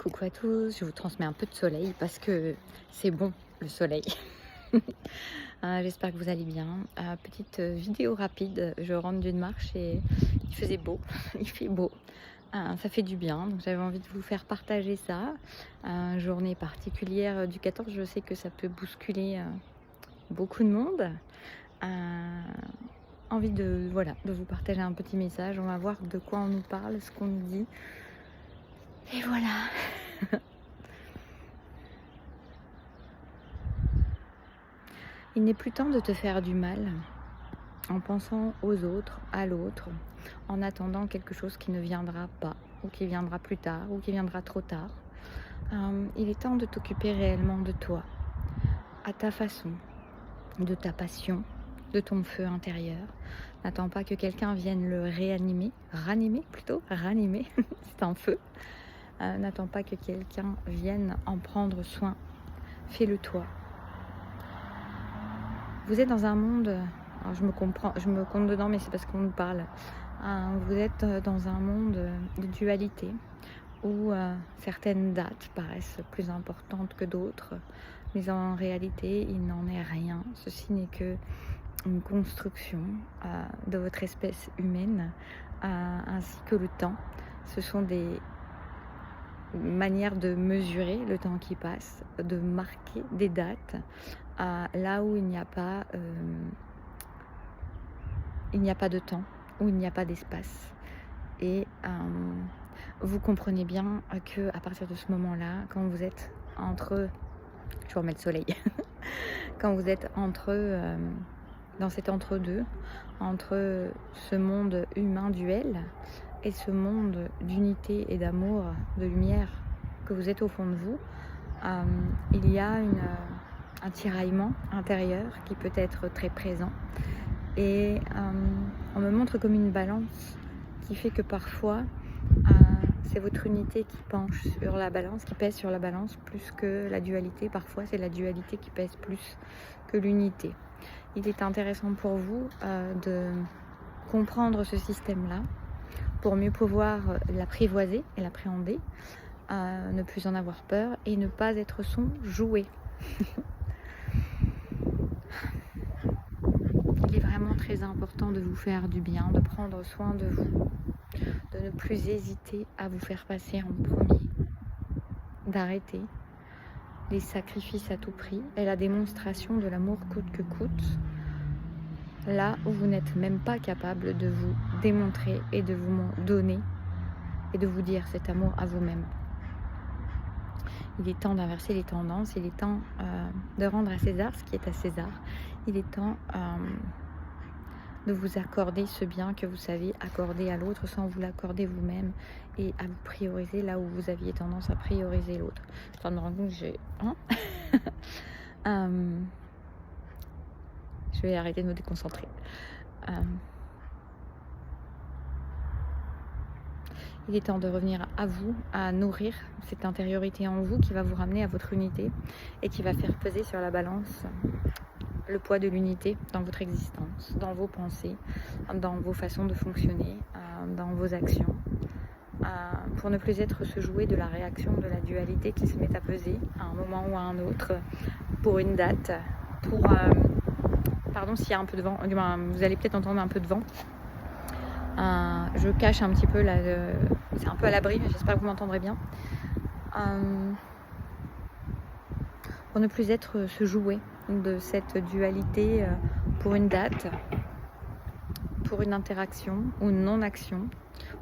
Coucou à tous, je vous transmets un peu de soleil parce que c'est bon le soleil. J'espère que vous allez bien. Petite vidéo rapide, je rentre d'une marche et il faisait beau, il fait beau. Ça fait du bien, donc j'avais envie de vous faire partager ça. Journée particulière du 14, je sais que ça peut bousculer beaucoup de monde. Envie de, voilà, de vous partager un petit message, on va voir de quoi on nous parle, ce qu'on nous dit. Et voilà. Il n'est plus temps de te faire du mal en pensant aux autres, à l'autre, en attendant quelque chose qui ne viendra pas, ou qui viendra plus tard, ou qui viendra trop tard. Il est temps de t'occuper réellement de toi, à ta façon, de ta passion, de ton feu intérieur. N'attends pas que quelqu'un vienne le ranimer, c'est un feu. N'attends pas que quelqu'un vienne en prendre soin, fais-le toi. Vous êtes dans un monde, alors je me compte dedans, mais c'est parce qu'on nous parle. Vous êtes dans un monde de dualité où certaines dates paraissent plus importantes que d'autres, mais en réalité, il n'en est rien. Ceci n'est que une construction de votre espèce humaine, ainsi que le temps. Ce sont des manière de mesurer le temps qui passe, de marquer des dates là où il n'y a pas de temps, où il n'y a pas d'espace. Et vous comprenez bien que à partir de ce moment-là, quand vous êtes entre, je vous remets le soleil, quand vous êtes dans cet entre-deux, entre ce monde humain duel et ce monde d'unité et d'amour, de lumière que vous êtes au fond de vous, il y a un tiraillement intérieur qui peut être très présent. Et on me montre comme une balance qui fait que parfois, c'est votre unité qui penche sur la balance, qui pèse sur la balance plus que la dualité. Parfois, c'est la dualité qui pèse plus que l'unité. Il est intéressant pour vous de comprendre ce système-là pour mieux pouvoir l'apprivoiser et l'appréhender, ne plus en avoir peur et ne pas être son jouet. Il est vraiment très important de vous faire du bien, de prendre soin de vous, de ne plus hésiter à vous faire passer en premier, d'arrêter les sacrifices à tout prix et la démonstration de l'amour coûte que coûte, là où vous n'êtes même pas capable de vous démontrer et de vous donner et de vous dire cet amour à vous-même. Il est temps d'inverser les tendances, il est temps de rendre à César ce qui est à César. Il est temps de vous accorder ce bien que vous savez accorder à l'autre sans vous l'accorder vous-même et à vous prioriser là où vous aviez tendance à prioriser l'autre. Je suis en train de me rendre compte que j'ai... Je vais arrêter de me déconcentrer. Il est temps de revenir à vous, à nourrir cette intériorité en vous qui va vous ramener à votre unité et qui va faire peser sur la balance le poids de l'unité dans votre existence, dans vos pensées, dans vos façons de fonctionner, dans vos actions, pour ne plus être ce jouet de la réaction de la dualité qui se met à peser à un moment ou à un autre, pour une date, pour... pardon s'il y a un peu de vent, vous allez peut-être entendre un peu de vent. Je cache un petit peu là, c'est un peu à l'abri, mais j'espère que vous m'entendrez bien. Pour ne plus être ce jouet de cette dualité pour une date, pour une interaction ou une non-action,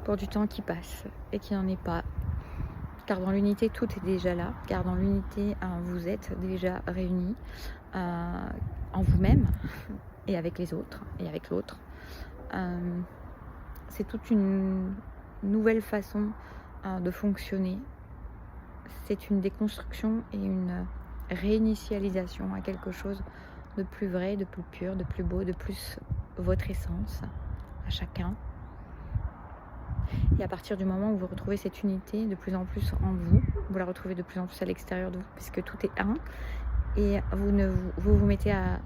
pour du temps qui passe et qui n'en est pas. Car dans l'unité, tout est déjà là, car dans l'unité, vous êtes déjà réunis en vous-même et avec les autres et avec l'autre. C'est toute une nouvelle façon de fonctionner. C'est une déconstruction et une réinitialisation à quelque chose de plus vrai, de plus pur, de plus beau, de plus votre essence à chacun. Et à partir du moment où vous retrouvez cette unité de plus en plus en vous, vous la retrouvez de plus en plus à l'extérieur de vous, puisque tout est un, et vous vous mettez à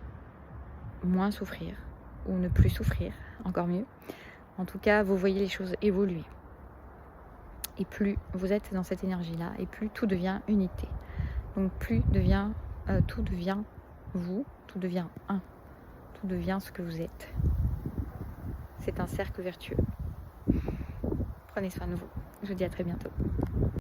moins souffrir, ou ne plus souffrir, encore mieux. En tout cas, vous voyez les choses évoluer. Et plus vous êtes dans cette énergie-là, et plus tout devient unité. Donc tout devient vous, tout devient un, tout devient ce que vous êtes. C'est un cercle vertueux. Prenez soin de vous. Je vous dis à très bientôt.